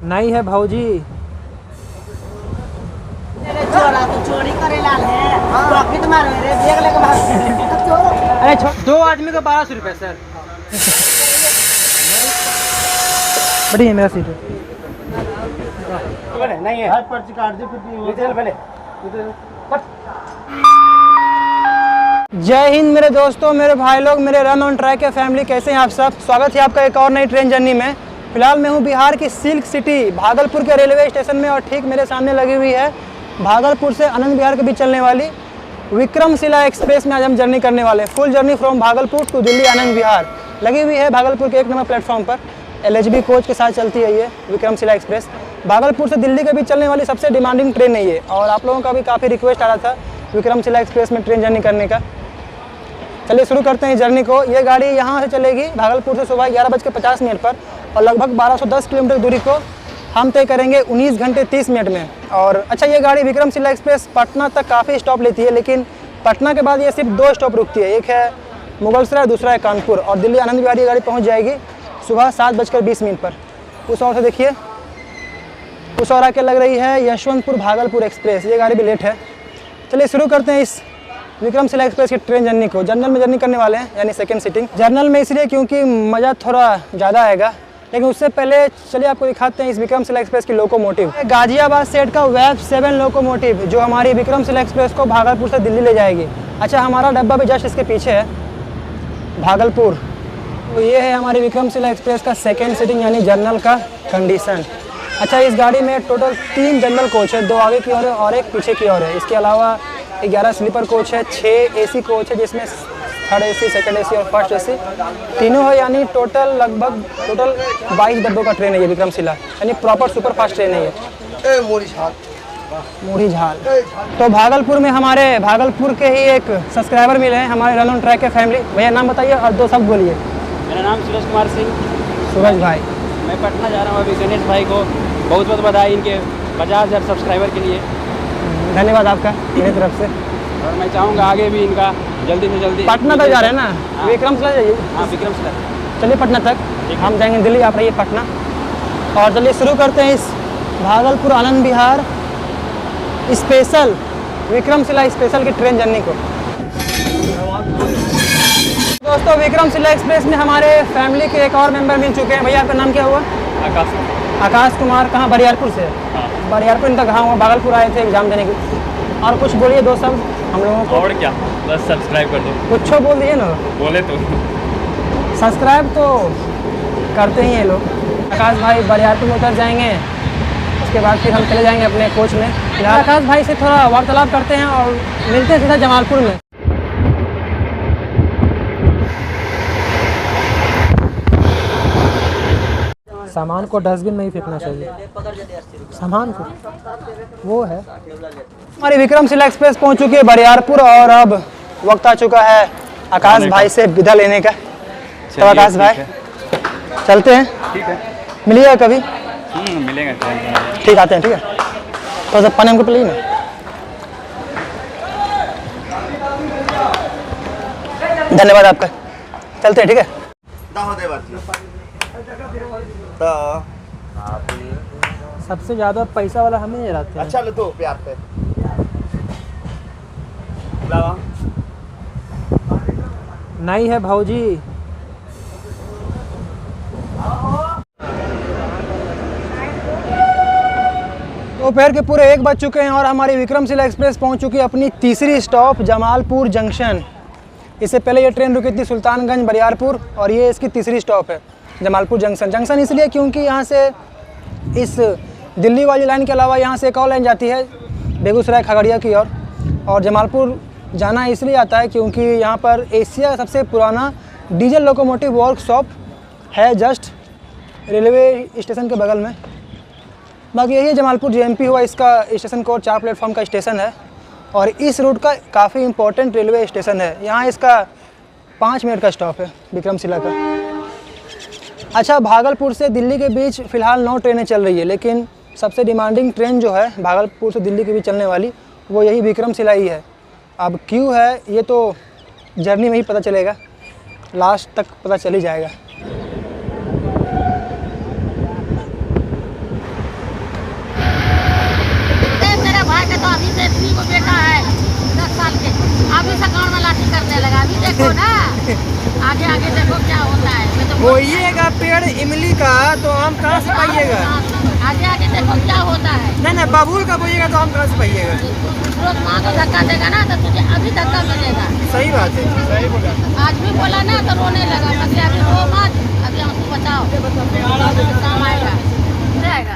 नहीं है भाऊजी। चोरी करे लाल है। प्रॉफिट मारो रे, देख लेके भाग। अरे दो आदमी को 1200 रुपये सर। बढ़िया मेरा सीट है। नहीं है पर्ची काट दे पहले। जय हिंद मेरे दोस्तों, मेरे भाई लोग, मेरे रन ऑन ट्रैक के फैमिली, कैसे हैं आप सब। स्वागत है आपका एक और नई ट्रेन जर्नी में। फिलहाल मैं हूं बिहार की सिल्क सिटी भागलपुर के रेलवे स्टेशन में और ठीक मेरे सामने लगी हुई है भागलपुर से आनंद विहार के बीच चलने वाली विक्रमशिला एक्सप्रेस में आज हम जर्नी करने वाले हैं। Full journey from Bhagalpur to Delhi Anand Vihar लगी हुई है भागलपुर के 1 नंबर प्लेटफॉर्म पर। LHB कोच के साथ चलती है ये विक्रमशिला एक्सप्रेस। भागलपुर से दिल्ली के बीच चलने वाली सबसे डिमांडिंग ट्रेन है ये, और आप लोगों का भी काफ़ी रिक्वेस्ट आ रहा था विक्रमशिला एक्सप्रेस में ट्रेन जर्नी करने का। चलिए शुरू करते हैं जर्नी को। ये गाड़ी यहाँ से चलेगी भागलपुर से सुबह 11:50 पर और लगभग 1210 किलोमीटर दूरी को हम तय करेंगे 19 घंटे 30 मिनट में। और अच्छा, ये गाड़ी विक्रमशिला एक्सप्रेस पटना तक काफ़ी स्टॉप लेती है, लेकिन पटना के बाद ये सिर्फ 2 स्टॉप रुकती है। एक है मुगलसराय, दूसरा है कानपुर, और दिल्ली आनंद विहार ये गाड़ी पहुँच जाएगी सुबह 7:20 पर। उस ओर से देखिए, उस ओर आके लग रही है यशवंतपुर भागलपुर एक्सप्रेस। ये गाड़ी भी लेट है। चलिए शुरू करते हैं इस विक्रमशिला एक्सप्रेस की ट्रेन जर्नी को। जनरल में जर्नी करने वाले हैं, यानी सेकंड सीटिंग। जनरल में इसलिए क्योंकि मज़ा थोड़ा ज़्यादा आएगा, लेकिन उससे पहले चलिए आपको दिखाते हैं इस विक्रमशिला एक्सप्रेस की लोकोमोटिव। गाजियाबाद सेट का वेब 7 लोकोमोटिव जो हमारी विक्रमशिला एक्सप्रेस को भागलपुर से दिल्ली ले जाएगी। अच्छा, हमारा डब्बा भी जस्ट इसके पीछे है, भागलपुर। तो ये है हमारी विक्रमशिला एक्सप्रेस का सेकेंड सीटिंग यानी जनरल का कंडीशन। अच्छा, इस गाड़ी में टोटल 3 जनरल कोच है, 2 आगे की ओर है और एक पीछे की ओर है। इसके अलावा 11 स्लीपर कोच है, 6 AC कोच है, जिसमें 3rd AC, 2nd AC और 1st AC तीनों है, यानी टोटल 22 डब्बों का ट्रेन है ये विक्रमशिला, यानी प्रॉपर सुपर फास्ट ट्रेन है ये। मूढ़ी झाल। तो भागलपुर में हमारे भागलपुर के ही एक सब्सक्राइबर मिले हैं, हमारे रन ऑन ट्रैक के फैमिली। भैया नाम बताइए और 2 शब्द बोलिए। मेरा नाम सूरज कुमार सिंह। सूरज भाई, मैं पटना जा रहा हूँ अभी। गणेश भाई को बहुत बहुत बधाई इनके 50,000 सब्सक्राइबर के लिए। धन्यवाद आपका मेरी तरफ से। और मैं चाहूँगा आगे भी इनका जल्दी से जल्दी। पटना तक जा रहे हैं ना? हाँ। विक्रमशिला जाइए। हाँ, विक्रमशिला। चलिए पटना तक, हम जाएंगे दिल्ली, आप रहिए पटना। और चलिए शुरू करते हैं इस भागलपुर आनंद विहार स्पेशल विक्रमशिला स्पेशल की ट्रेन जर्नी को। दोस्तों, विक्रमशिला एक्सप्रेस में हमारे फैमिली के एक और मेंबर मिल चुके हैं। भैया आपका नाम क्या हुआ? आकाश कुमार। कहाँ? बरियारपुर से। बरियारपुर इनका गाँव है, भागलपुर आए थे एग्जाम देने के। और कुछ बोलिए 2 शब्द हम लोगों को। और क्या, बस सब्सक्राइब कर दो। कुछ बोल दिए ना, बोले तो सब्सक्राइब तो करते ही हैं लोग। आकाश भाई बरियारपुर में उतर जाएंगे, उसके बाद फिर हम चले जाएंगे अपने कोच में। फिलहाल आकाश भाई से थोड़ा वार्तालाप करते हैं और मिलते हैं सीधा जमालपुर में। सामान को डस्टबिन में ही फेंकना चाहिए, सामान को वो है। हमारी विक्रमशिला एक्सप्रेस पहुंच चुकी है बरियारपुर और अब वक्त आ चुका है आकाश भाई से विदा लेने का। तो आकाश भाई चलते हैं। ठीक है, मिलिएगा कभी? मिलेंगे। ठीक, आते हैं। ठीक है, तो सब पानी हमको पिलाइए ना। धन्यवाद आपका, चलते हैं। ठीक है। सबसे ज़्यादा पैसा वाला हमें ही रहते हैं। अच्छा लो तो प्यार पे नहीं है भाऊजी। दोपहर के पूरे 1 बज चुके हैं और हमारी विक्रमशिला एक्सप्रेस पहुंच चुकी है अपनी तीसरी स्टॉप जमालपुर जंक्शन। इससे पहले ये ट्रेन रुकी थी सुल्तानगंज बरियारपुर और ये इसकी तीसरी स्टॉप है जमालपुर जंक्शन। जंक्शन इसलिए क्योंकि यहाँ से इस दिल्ली वाली लाइन के अलावा यहाँ से एक और लाइन जाती है बेगूसराय खगड़िया की ओर। और जमालपुर जाना इसलिए आता है क्योंकि यहाँ पर एशिया का सबसे पुराना डीजल लोकोमोटिव वर्कशॉप है, जस्ट रेलवे स्टेशन के बगल में। बाकी यही जमालपुर JMP हुआ, इसका स्टेशन कोड 4 प्लेटफॉर्म का स्टेशन है और इस रूट का काफ़ी इंपॉर्टेंट रेलवे स्टेशन है। यहाँ इसका 5 मिनट का स्टॉप है विक्रमशिला का। अच्छा, भागलपुर से दिल्ली के बीच फ़िलहाल 9 ट्रेनें चल रही है, लेकिन सबसे डिमांडिंग ट्रेन जो है भागलपुर से दिल्ली के बीच चलने वाली वो यही विक्रमशिला ही है। अब क्यों है ये तो जर्नी में ही पता चलेगा, लास्ट तक पता चल ही जाएगा। पुलिस अकाउंट में लाठी करने लगा। अभी देखो ना, आगे आगे देखो क्या होता है। मैं तो बोइएगा पेड़ इमली का तो आम कहाँ से पाइएगा? आगे आगे देखो क्या होता है। नहीं बबूल का बोइएगा तो आम कहाँ से पाइएगा? रोज माँ को धक्का देगा ना तो तुझे अभी धक्का मिलेगा। सही बात है, सही बोला। आज भी बोला ना तो रोने लगा। मैं क्या रो मत, अभी हमको बचाओ, काम आएगा।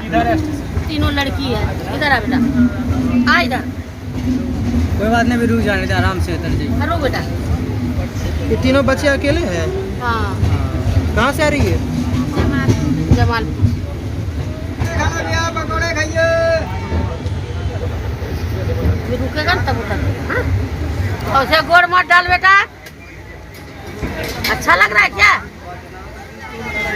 इधर तीनों लड़की है। इधर आ बेटा, आ इधर। कोई बात नहीं, भी रुक जाने दे, आराम से उतर जाइए। रो बेटा। ये तीनों बच्चे अकेले हैं? हाँ, कहाँ से आ रही है? जमालपुर। पकौड़े खाइए। ये रुकेगा ना तब उतर। हाँ, उसे गोड़ मत डाल बेटा। अच्छा लग रहा है क्या?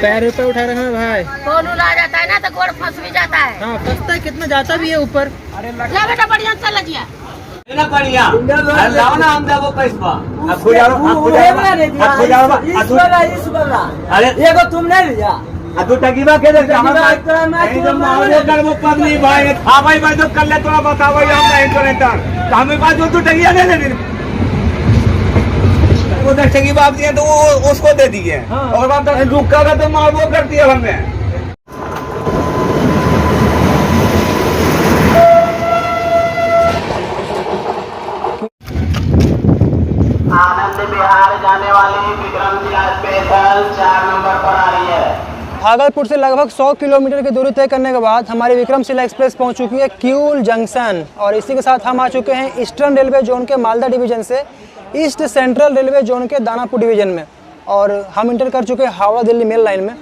पैर ऊपर उठा रहे हैं भाई। कौन उला जाता है ना तो गोड़ फंस भी जाता है। हाँ फंसता है, कितना जाता भी है ऊपर। जा बेटा, बढ़िया चल लगिया। ना बढ़िया लाओ ना हम देबो पैसा अरे एगो तुम नहीं लिया आ तू टकीबा के देख हम मारो करबो पगली भाई। हां भाई भाई तो कर ले, तोरा बताओ हम नहीं तो नहीं तो हमें पास जो तू टकिया दे ले वो टकीबा आप दिए तो वो उसको दे दिए और बात रुका का तो मारबो करती है हमें। आनंद विहार जाने वाली विक्रमशिला स्पेशल 4 नंबर पर आ रही है। भागलपुर से लगभग 100 किलोमीटर की दूरी तय करने के बाद हमारी विक्रमशिला एक्सप्रेस पहुंच चुकी है किऊल जंक्शन। और इसी के साथ हम आ चुके हैं ईस्टर्न रेलवे जोन के मालदा डिवीजन से ईस्ट सेंट्रल रेलवे जोन के दानापुर डिवीजन में। और हम इंटर कर चुके हैं हावड़ा दिल्ली मेल लाइन में।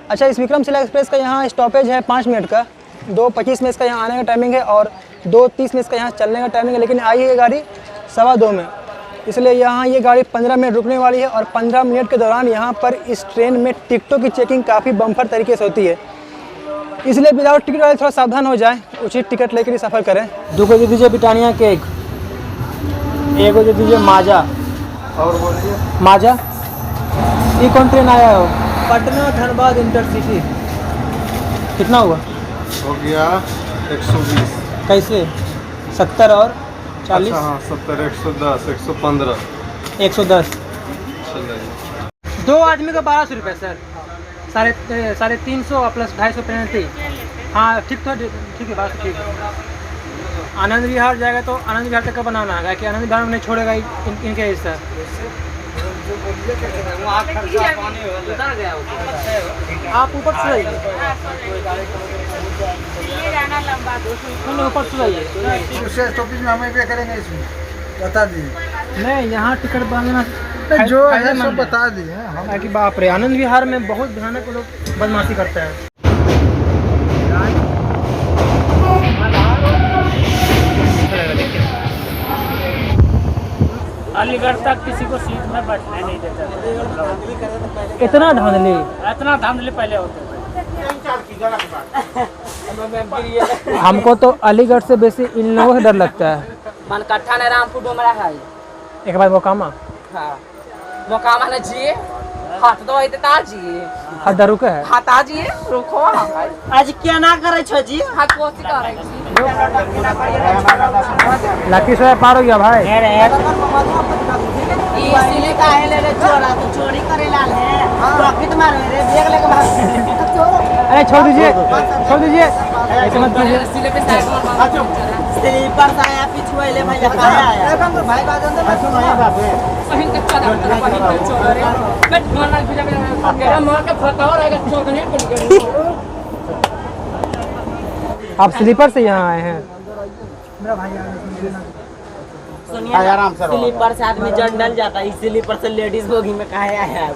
अच्छा, इस विक्रमशिला एक्सप्रेस का यहाँ स्टॉपेज है 5 मिनट का। 2:25 में इसका यहाँ आने का टाइमिंग है और 2:30 में इसका यहाँ चलने का टाइमिंग है। लेकिन आई है गाड़ी 2:15 में, इसलिए यहाँ ये गाड़ी 15 मिनट रुकने वाली है। और 15 मिनट के दौरान यहाँ पर इस ट्रेन में टिकटों की चेकिंग काफ़ी बम्पर तरीके से होती है, इसलिए विदाउट टिकट वाले थोड़ा सावधान हो जाए, उचित टिकट लेकर ही सफ़र करें। 2 को दे दीजिए ब्रिटानिया केक, 1 को दे दीजिए माजा। और बोलिए माजा। ये कौन ट्रेन आया हो? पटना धनबाद इंटरसिटी। कितना हुआ? हो गया 120। कैसे? 70 और 40? अच्छा, हाँ 70, 110, 115, 110। चलिए 2 आदमी का 1200 रुपये सर। 350 plus 250 penalty. हाँ ठीक है 1200 ठीक है। आनंद विहार जाएगा तो आनंद विहार तक का बनाना है कि आनंद विहार में नहीं छोड़ेगा इनके हिस्सा। आप ऊपर से जाइए, ऊपर से जाइए। टॉपिक में हमें भी करेंगे, इसमें बता दीजिए। नहीं, यहाँ टिकट बनाना जो है सब बता दिए कि बाप रे, आनंद विहार में बहुत भयानक लोग बदमाशी करते हैं। अलीगढ़ तक किसी को सीट में बैठने नहीं देते। इतना धांधली? इतना धांधली पहले होते थे। हमको तो अलीगढ़ से बेसी इन लोगों से डर लगता है। मनकट्ठा ने रामपुर डोमरा है। एक बार मोकामा। हाँ, मोकामा ने जी हाथ दो इतना जी हाथ डरू के है। हाथ जी रुको। आज क्या ना करे छो जी? हाथ कोसी करे छी। लखीसराय पार हो गया भाई। इसीलिए काहे ले रे चोरा तो चोरी करे लाल है। प्रॉफिट मारो रे, देख लेके भाग। अरे छोड़ दीजिए, छोड़ दीजिए, ऐसे मत कीजिए। स्लीपर से आया पिछुआ ले भाई कहां आया? भाई बाजन तो मैं सुनो बाबू। कहीं के चला कहीं के चोरा रे। मैं मार भेजा मेरा मार के फटाओ रहेगा चोरने पड़ गया। आप स्लीपर से यहाँ आए हैं? सुनिए आराम से। स्लीपर से आदमी जनरल जाता है, स्लीपर से लेडीज बोगी में काहे आया है?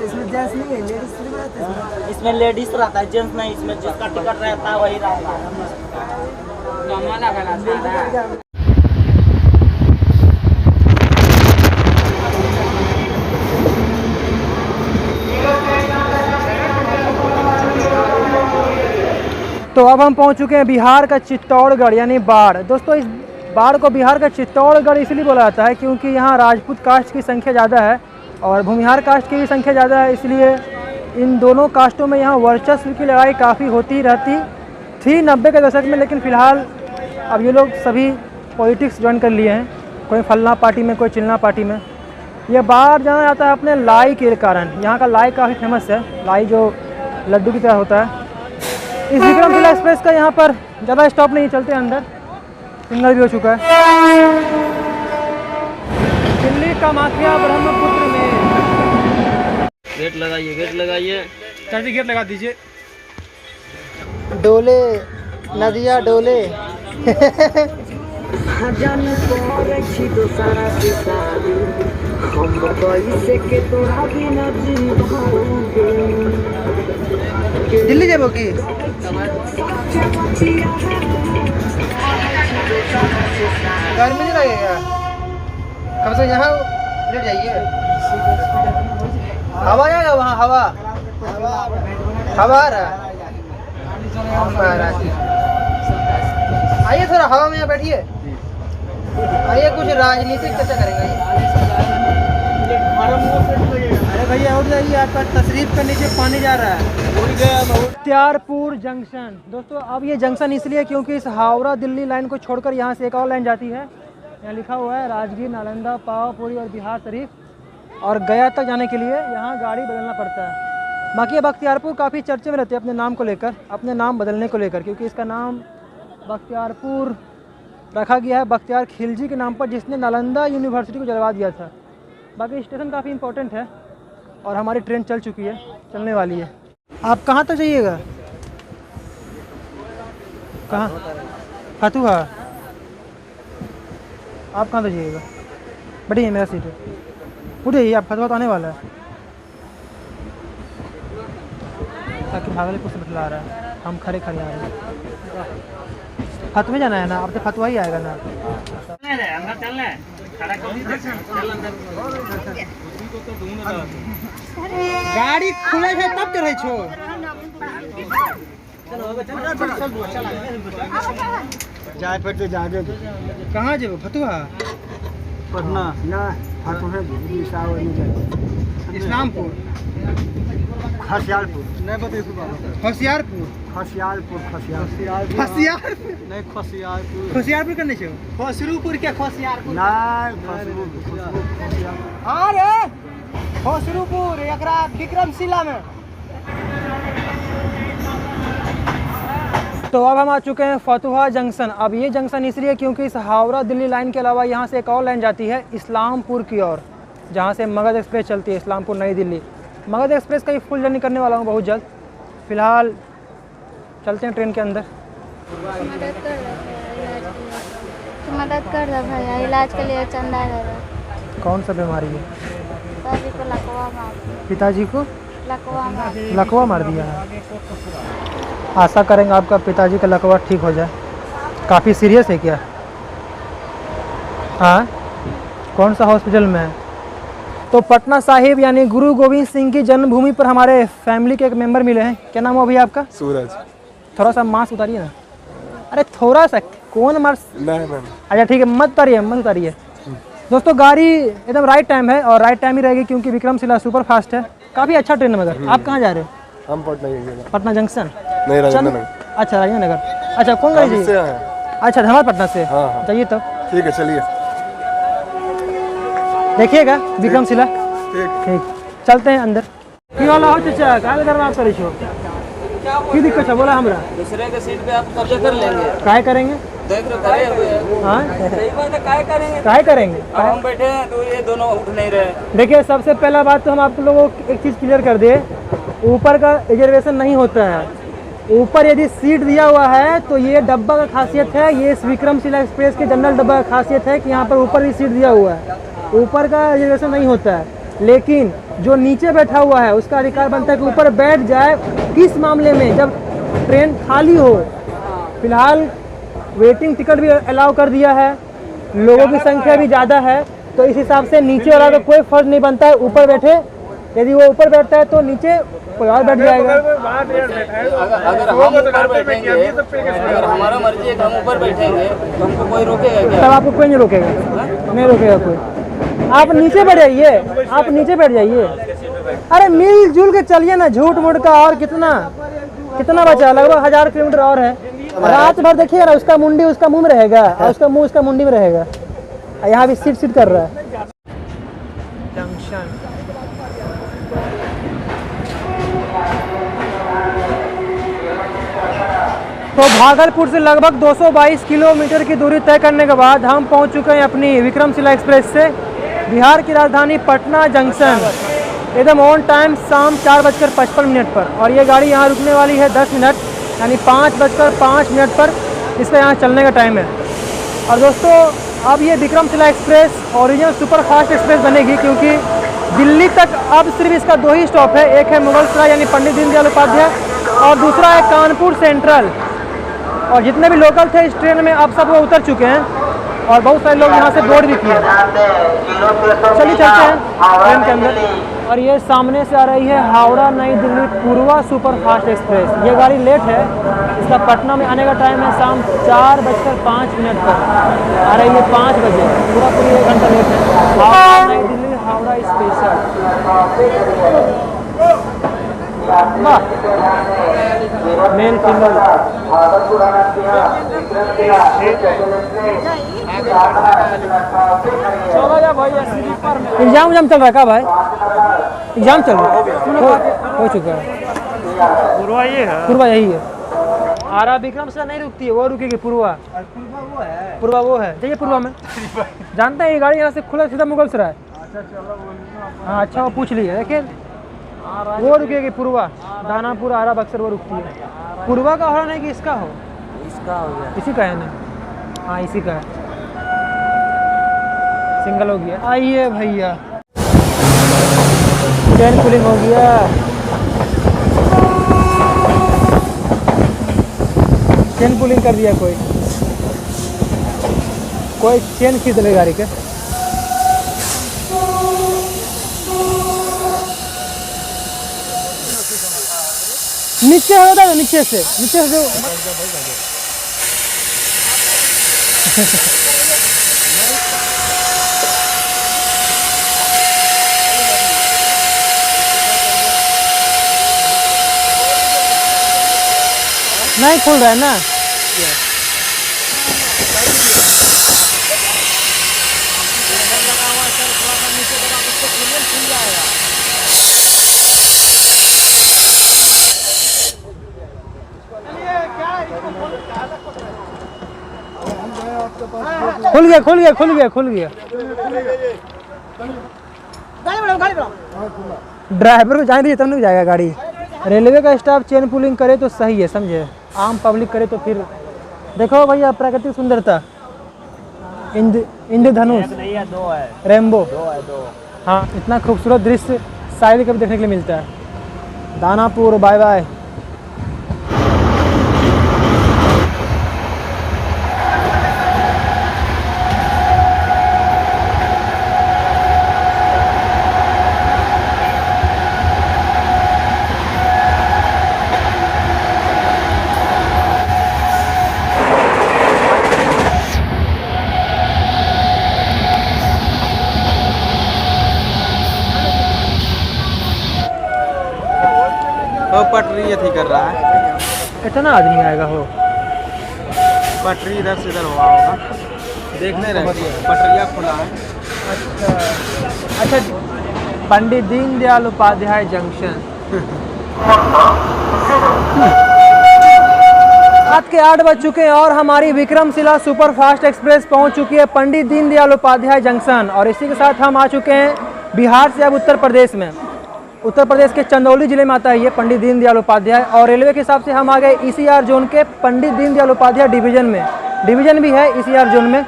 इसमें जेंट्स नहीं है, लेडीज स्लीपर रहता है। इसमें लेडीज रहता है, जेंट्स नहीं। इसमें जिसका टिकट रहता है वही रहता है। कमाना बना तो अब हम पहुंच चुके हैं बिहार का चित्तौड़गढ़ यानी बाढ़। दोस्तों, इस बाढ़ को बिहार का चित्तौड़गढ़ इसलिए बोला जाता है क्योंकि यहाँ राजपूत कास्ट की संख्या ज़्यादा है और भूमिहार कास्ट की भी संख्या ज़्यादा है, इसलिए इन दोनों कास्टों में यहाँ वर्चस्व की लड़ाई काफ़ी होती रहती थी 90 के दशक में। लेकिन फ़िलहाल अब ये लोग सभी पॉलिटिक्स ज्वाइन कर लिए हैं कोई फलना पार्टी में, कोई चिलना पार्टी में। ये बाहर जाना जाता है अपने लाई के कारण। यहाँ का लाई काफ़ी फेमस है, लाई जो लड्डू की तरह होता है। इस विक्रमशिला एक्सप्रेस का यहाँ पर ज़्यादा स्टॉप नहीं, चलते हैं अंदर, सिग्नल भी हो चुका है। दिल्ली कामाख्या ब्रह्मपुत्र में गेट लगाइए, गेट लगाइए, चाची गेट लगा दीजिए। डोले नदिया डोले। दिल्ली जाबो की गर्मी नहीं लगेगा, कम से यहाँ लेट जाइए। हवा जाएगा वहाँ, हवा आ रहा है। आइए थोड़ा हवा में यहाँ बैठिए, आइए कुछ राजनीतिक चर्चा करेंगे। अरे भैया उठ जाइए, आपका तशरीफ के नीचे पानी जा रहा है। बख्तियारपुर जंक्शन। दोस्तों अब ये जंक्शन इसलिए क्योंकि इस हावड़ा दिल्ली लाइन को छोड़कर यहाँ से एक और लाइन जाती है। यहाँ लिखा हुआ है राजगीर, नालंदा, पावापुरी और बिहार शरीफ, और गया तक जाने के लिए यहाँ गाड़ी बदलना पड़ता है। बाकी ये बख्तियारपुर काफ़ी चर्चे में रहते हैं अपने नाम को लेकर, अपने नाम बदलने को लेकर, क्योंकि इसका नाम बख्तियारपुर रखा गया है बख्तियार खिलजी के नाम पर, जिसने नालंदा यूनिवर्सिटी को जलवा दिया था। बाकी स्टेशन काफ़ी इंपॉर्टेंट है और हमारी ट्रेन चल चुकी है, चलने वाली है। आप कहाँ तक जाइएगा? कहाँ? फतुहा। आप कहाँ तक जाइएगा? बैठिए, मेरा सीट है, उठ जाइए। आप फतुहा तो आने वाला है, ताकि भागलपुर से बतला रहा है, हम खड़े खड़े आ रहे हैं। फतुहा जाना है ना, अब तो फतुहा ही आएगा ना। गाड़ी खुले है तब चले छो। जाए पड़ते जाए। कहाँ जेबो? फतुहा पटना ना, फतुहा इस्लामपुर, खसियालपुर नहीं बता, होशियारपुर, खसियालपुर नहीं, होशियारपुर करने छो। खसरूपुर के खसियालपुर ना, अरे होशरूपुर एकरा विक्रमशिला में। तो अब हम आ चुके हैं फतुहा जंक्शन। अब ये जंक्शन इसलिए क्योंकि इस हावड़ा दिल्ली लाइन के अलावा यहाँ से एक और लाइन जाती है इस्लामपुर की ओर, जहाँ से मगध एक्सप्रेस चलती है, इस्लामपुर नई दिल्ली। मगध एक्सप्रेस का ही फुल जर्नी करने वाला हूँ बहुत जल्द। फिलहाल चलते हैं ट्रेन के अंदर। मदद कर रहा भैया, इलाज के लिए चंदा दे रहा। कौन सा बीमारी है? पिताजी को लकवा मार दिया। पिताजी को लकवा मार दिया है। आशा करेंगे आपका पिताजी का लकवा ठीक हो जाए। काफ़ी सीरियस है क्या? हाँ, कौन सा हॉस्पिटल में है? तो पटना साहिब यानी गुरु गोविंद सिंह की जन्मभूमि पर हमारे फैमिली के एक मेंबर मिले हैं। क्या नाम हो अभी आपका? सूरज। थोड़ा सा मास्क उतारिए ना। अरे थोड़ा सा, कौन मास्क? नहीं। अच्छा ठीक है, मत उतारिए। दोस्तों गाड़ी एकदम राइट टाइम है और राइट टाइम ही रहेगी क्योंकि विक्रमशिला सुपर फास्ट है। काफ़ी अच्छा ट्रेन है। मगर आप कहाँ जा रहे हो? हम पटना जंक्शन। नहीं, राजेंद्र नगर। अच्छा राजेंद्र नगर। अच्छा कौन गाड़ी चाहिए? अच्छा हमारे पटना से। हाँ। चाहिए तो ठीक है, चलिए देखिएगा विक्रमशिला। ठीक, चलते हैं अंदर। की वाला हो चाचा, काहे करना आप करे छो? की दिक्कत है बोला हमरा? दूसरे के सीट पे आप कब्जा कर लेंगे। काहे करेंगे? देख रहे खड़े हुए हैं। हाँ सही बात है, काहे काहे करेंगे? अब हम बैठे हैं तो ये दोनों उठ नहीं रहे। देखिए सबसे पहला बात तो हम आप लोगों को एक चीज़ क्लियर कर दे, ऊपर का रिजर्वेशन नहीं होता है। ऊपर यदि सीट दिया हुआ है तो ये डब्बा का खासियत है, ये इस विक्रमशिला एक्सप्रेस के जनरल डब्बा का खासियत है कि यहाँ पर ऊपर भी सीट दिया हुआ है। ऊपर का रिजर्वेशन नहीं होता है, लेकिन जो नीचे बैठा हुआ है उसका अधिकार बनता है कि ऊपर बैठ जाए। किस मामले में? जब ट्रेन खाली हो। फिलहाल वेटिंग टिकट भी अलाउ कर दिया है, लोगों की संख्या भी ज़्यादा है, तो इस हिसाब से नीचे वाला का कोई फर्क नहीं बनता है। ऊपर बैठे, यदि वो ऊपर बैठता है तो नीचे कोई और बैठ जाएगा। अगर हम ऊपर बैठेंगे, अगर हमारा मर्जी है कि हम ऊपर बैठेंगे तो हमको कोई रोकेगा क्या? तब आपको कोई नहीं रोकेगा, नहीं रोकेगा कोई। आप नीचे बैठ जाइए, आप नीचे बैठ जाइए। अरे मिलजुल के चलिए ना, झूठ मूठ का। और कितना बचा? लगभग 1000 किलोमीटर और है। रात भर देखिएगा ना, उसका मुंडी उसका मुंह में रहेगा और उसका मुंह उसका मुंडी में रहेगा। यहाँ भी सीट कर रहा है। जंक्शन तो भागलपुर से लगभग 222 किलोमीटर की दूरी तय करने के बाद हम पहुंच चुके हैं अपनी विक्रमशिला एक्सप्रेस से बिहार की राजधानी पटना जंक्शन, एकदम ऑन टाइम शाम 4:55 पर। और ये गाड़ी यहाँ रुकने वाली है 10 मिनट, यानी 5:05 पर इसका यहाँ चलने का टाइम है। और दोस्तों अब ये Vikramshila express original super fast express बनेगी, क्योंकि दिल्ली तक अब सिर्फ इसका 2 ही स्टॉप है। एक है मुगलसराय यानी पंडित दीनदयाल उपाध्याय, और दूसरा है कानपुर सेंट्रल। और जितने भी लोकल थे इस ट्रेन में अब सब वो उतर चुके हैं, और बहुत सारे लोग यहाँ से बोर्ड भी किए। चलिए चलते हैं ट्रेन के अंदर। और ये सामने से आ रही है हावड़ा नई दिल्ली पूर्वा सुपर फास्ट एक्सप्रेस। ये गाड़ी लेट है, इसका पटना में आने का टाइम है शाम 4:05 पर, आ रही है 5 बजे, पूरी 1 घंटा लेट है। हावड़ा नई Delhi Howrah special. Male female exam चल रहा है क्या भाई? एग्जाम चल रहा है, हो चुका है। पूर्वा ये है, पूर्वा यही है। आरा विक्रमशिला नहीं रुकती है, वो रुकेगी पूर्वा। पूर्वा वो है, जाइए पूर्वा में। जानते हैं ये गाड़ी यहाँ से खुला सीधा मुगलसराय। हाँ अच्छा, वो पूछ लीजिए। देखिए वो रुकेगी पूर्वा, दानापुर आरा बक्सर वो रुकती है। पूर्वा का हो नहीं कि इसका हो? इसका हो गया, इसी का है ना? हाँ इसी का है, सिंगल हो गया। आइए भैया, चेन कूलिंग हो गया। चेन कूलिंग कर दिया कोई चेन खरीद ले गाड़ी के। नीचे होता है, नीचे से नहीं खुल रहा है ना। खुल गया। ड्राइवर को जाने दीजिए तब नहीं जाएगा गाड़ी। रेलवे का स्टाफ चेन पुलिंग करे तो सही है, समझे। आम पब्लिक करे तो फिर देखो भैया प्राकृतिक सुंदरता। इंद्रधनुष नहीं है, 2 है। रेम्बो 2 है, 2। हाँ इतना खूबसूरत दृश्य शायद कभी देखने के लिए मिलता है। Danapur bye bye. पटरी ये थी कर रहा है, कितना आदमी आएगा हो। पटरी इधर से इधर हुआ होगा, देखने रहती है। पटरिया खुला है। अच्छा पंडित दीनदयाल उपाध्याय जंक्शन। रात के 8 बज चुके हैं और हमारी विक्रमशिला सुपर फास्ट एक्सप्रेस पहुंच चुकी है पंडित दीनदयाल उपाध्याय जंक्शन। और इसी के साथ हम आ चुके हैं बिहार से अब उत्तर प्रदेश में। उत्तर प्रदेश के चंदौली जिले में आता है ये पंडित दीनदयाल उपाध्याय। और रेलवे के हिसाब से हम आ गए ECR जोन के पंडित दीनदयाल उपाध्याय डिवीजन में। डिवीजन भी है ECR जोन में।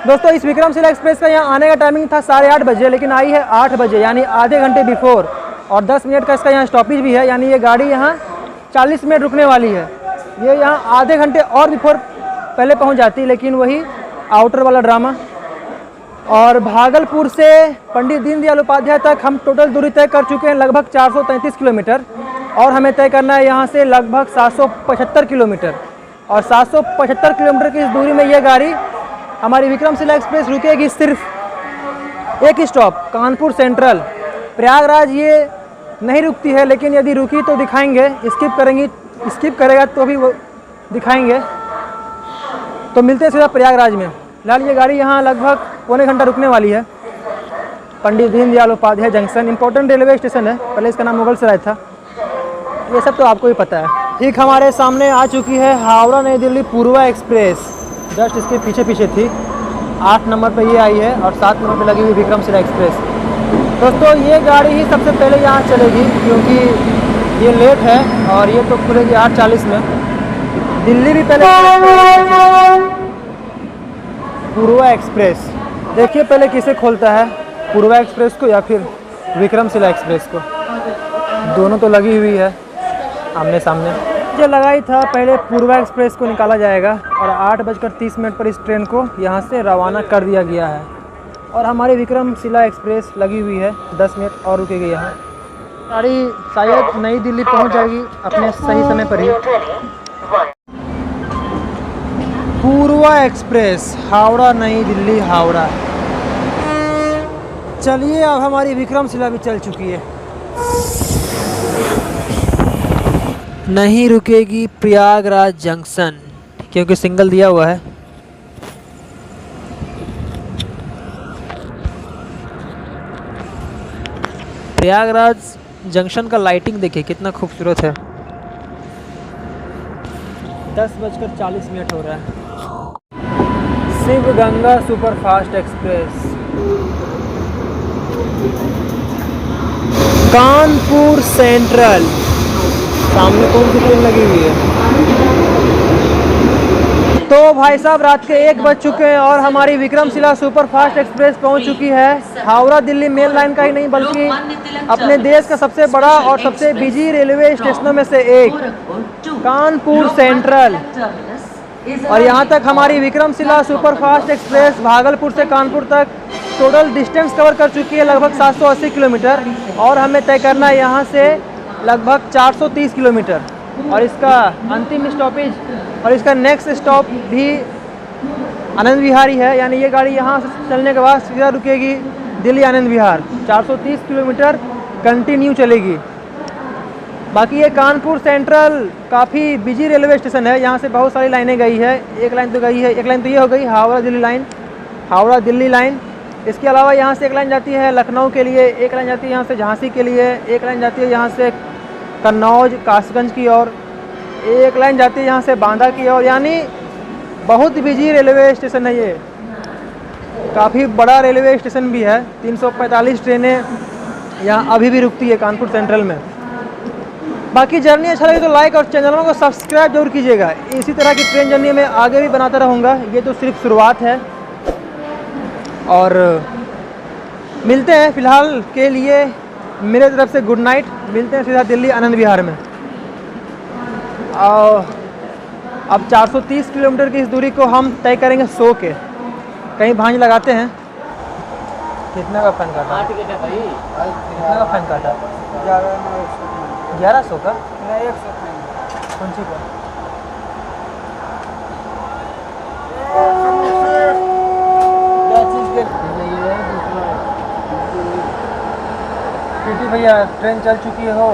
दोस्तों इस विक्रमशिला एक्सप्रेस का यहाँ आने का टाइमिंग था 8:30 बजे, लेकिन आई है 8 बजे, यानी आधे घंटे बिफोर। और 10 मिनट का इसका यहाँ स्टॉपेज भी है, यानी ये गाड़ी यहाँ 40 मिनट रुकने वाली है। ये यहाँ आधे घंटे और बिफोर पहले पहुँच जाती, लेकिन वही आउटर वाला ड्रामा। और भागलपुर से पंडित दीनदयाल उपाध्याय तक हम टोटल दूरी तय कर चुके हैं, लगभग 433 किलोमीटर। और हमें तय करना है यहाँ से लगभग 775 किलोमीटर। और 775 किलोमीटर की इस दूरी में ये गाड़ी हमारी विक्रमशिला एक्सप्रेस रुकेगी सिर्फ एक ही स्टॉप, कानपुर सेंट्रल। प्रयागराज ये नहीं रुकती है, लेकिन यदि रुकी तो दिखाएंगे, स्किप करेगा तो भी वो दिखाएंगे। तो मिलते हैं सीधा प्रयागराज में। फिलहाल ये गाड़ी यहाँ लगभग पौने घंटा रुकने वाली है। Pandit Deendayal Upadhyay junction important railway station है, पहले इसका नाम मुगल सराय था। ये सब तो आपको ही पता है। ठीक हमारे सामने आ चुकी है हावड़ा नई दिल्ली पूर्वा एक्सप्रेस, जस्ट इसके पीछे पीछे थी। 8 नंबर पे ये आई है और 7 नंबर पे लगी हुई विक्रमशिला एक्सप्रेस। दोस्तों ये गाड़ी ही सबसे पहले यहाँ चलेगी क्योंकि ये लेट है और ये तो खुलेगी 8:40 में। दिल्ली भी पहले पूर्वा एक्सप्रेस, देखिए पहले किसे खोलता है, पूर्वा एक्सप्रेस को या फिर विक्रमशिला एक्सप्रेस को। दोनों तो लगी हुई है आमने सामने। मुझे लगा ही था पहले पूर्वा एक्सप्रेस को निकाला जाएगा और 8:30 पर इस ट्रेन को यहाँ से रवाना कर दिया गया है और हमारी विक्रमशिला एक्सप्रेस लगी हुई है, 10 मिनट और रुकेगी यहाँ। गाड़ी शायद नई दिल्ली पहुँच जाएगी अपने सही समय पर ही। पूर्वा एक्सप्रेस हावड़ा नई दिल्ली हावड़ा। चलिए अब हमारी विक्रमशिला भी चल चुकी है। नहीं रुकेगी प्रयागराज जंक्शन क्योंकि सिंगल दिया हुआ है। प्रयागराज जंक्शन का लाइटिंग देखिए कितना खूबसूरत है। 10:40 हो रहा है। Shiv Ganga superfast express Kanpur central. सामने कौन सी ट्रेन लगी हुई है? तो भाई साहब रात के 1 बज चुके हैं और हमारी विक्रमशिला सुपरफास्ट एक्सप्रेस पहुंच चुकी है। हावड़ा दिल्ली मेन लाइन का ही नहीं बल्कि अपने देश का सबसे बड़ा और सबसे बिजी रेलवे स्टेशनों में से एक कानपुर सेंट्रल। और यहाँ तक हमारी विक्रमशिला सुपरफास्ट एक्सप्रेस भागलपुर से कानपुर तक टोटल डिस्टेंस कवर कर चुकी है लगभग 780 किलोमीटर और हमें तय करना है यहाँ से लगभग 430 किलोमीटर। और इसका अंतिम स्टॉपेज और इसका नेक्स्ट स्टॉप भी आनंद विहार ही है, यानी ये गाड़ी यहाँ से चलने के बाद सीधा रुकेगी दिल्ली आनंद विहार। 430 किलोमीटर कंटिन्यू चलेगी। बाकी ये कानपुर सेंट्रल काफ़ी बिजी रेलवे स्टेशन है, यहाँ से बहुत सारी लाइनें गई है। एक लाइन तो गई है, एक लाइन तो ये हो गई हावड़ा दिल्ली लाइन, हावड़ा दिल्ली लाइन। इसके अलावा यहाँ से एक लाइन जाती है लखनऊ के लिए, एक लाइन जाती है यहाँ से झांसी के लिए, एक लाइन जाती है यहाँ से कन्नौज कासगंज की ओर, एक लाइन जाती है यहाँ से बांदा की ओर। यानी बहुत बिजी रेलवे स्टेशन है ये, काफ़ी बड़ा रेलवे स्टेशन भी है। 345 ट्रेनें यहाँ अभी भी रुकती है कानपुर सेंट्रल में। बाकी जर्नी अच्छा लगे तो लाइक और चैनलों को सब्सक्राइब जरूर कीजिएगा। इसी तरह की ट्रेन जर्नी में आगे भी बनाता रहूँगा, ये तो सिर्फ शुरुआत है। और मिलते हैं फ़िलहाल के लिए मेरे तरफ से गुड नाइट। मिलते हैं सीधा दिल्ली आनंद विहार में। और अब 430 किलोमीटर की इस दूरी को हम तय करेंगे सो के। कहीं भांज लगाते हैं। कितना का फैन काटा? 8 टिकट है भाई। कितना का फैन काटा? 1100 का? नहीं 100 कौन सी का? पीटी भैया ट्रेन चल चुकी हो?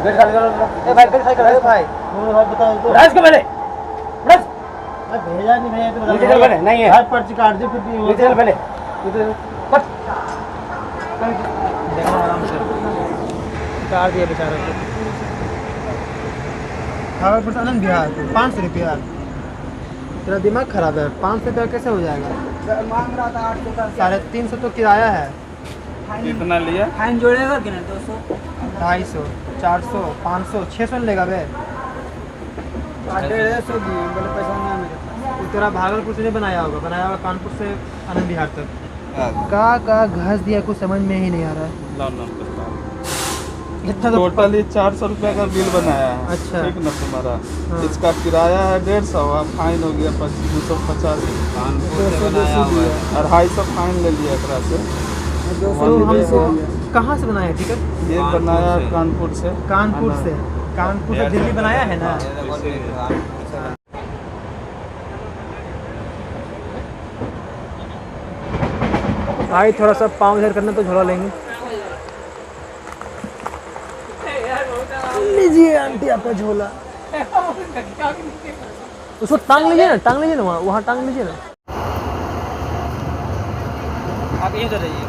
गेट खाली करो भाई, गेट खाली करो भाई। बताओ इसको पहले भेजा नहीं भैया तो नहीं है। पर्ची काट दे फिर पहले आराम से काट दिया बेचारा को। भागलपुर से आनंद विहार 500 रुपया। तेरा दिमाग खराब है, 500 रुपया कैसे हो जाएगा? मांग रहा था 800 का। 350 तो किराया है। कितना लिया? फाइन जोड़ेगा कि नहीं? 200 250 400 500 600 लेगा बे। 150 दिए बोले पैसा नहीं है मेरे पास। तेरा भागलपुर से नहीं बनाया होगा, बनाया होगा कानपुर से आनंद विहार तक। का घस दिया, कुछ समझ में ही नहीं आ रहा है। इतना टोटली 400 रुपये का बिल बनाया है। अच्छा ठीक ना तुम्हारा? हाँ। इसका किराया है 150, फाइन हो गया 250, 250 फाइन ले लिया एक से। तो हमको कहाँ से बनाया टिकट? ये बनाया कानपुर से। कानपुर से दिल्ली बनाया है ना? भाई थोड़ा सा पाँव इधर करना तो झोला लेंगे। लीजिए आंटी आपका झोला। उसको टांग लीजिए ना, वहाँ टांग लीजिए ना। आप यहीं उतर जाइए।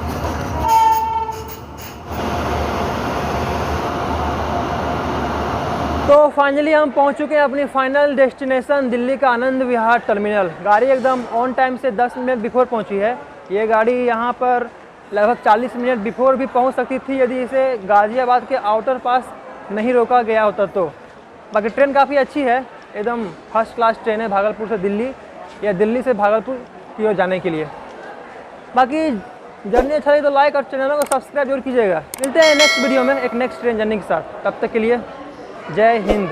तो फाइनली हम पहुंच चुके हैं अपनी फाइनल डेस्टिनेशन दिल्ली का आनंद विहार टर्मिनल। गाड़ी एकदम ऑन टाइम से 10 मिनट बिफोर पहुंची है। ये गाड़ी यहाँ पर लगभग 40 मिनट बिफोर भी पहुंच सकती थी यदि इसे गाज़ियाबाद के आउटर पास नहीं रोका गया होता तो। बाकी ट्रेन काफ़ी अच्छी है, एकदम फर्स्ट क्लास ट्रेन है भागलपुर से दिल्ली या दिल्ली से भागलपुर की ओर जाने के लिए। बाकी जर्नी अच्छा लगी तो लाइक और चैनल को सब्सक्राइब जरूर कीजिएगा। मिलते हैं नेक्स्ट वीडियो में एक नेक्स्ट ट्रेन जर्नी के साथ। तब तक के लिए जय हिंद।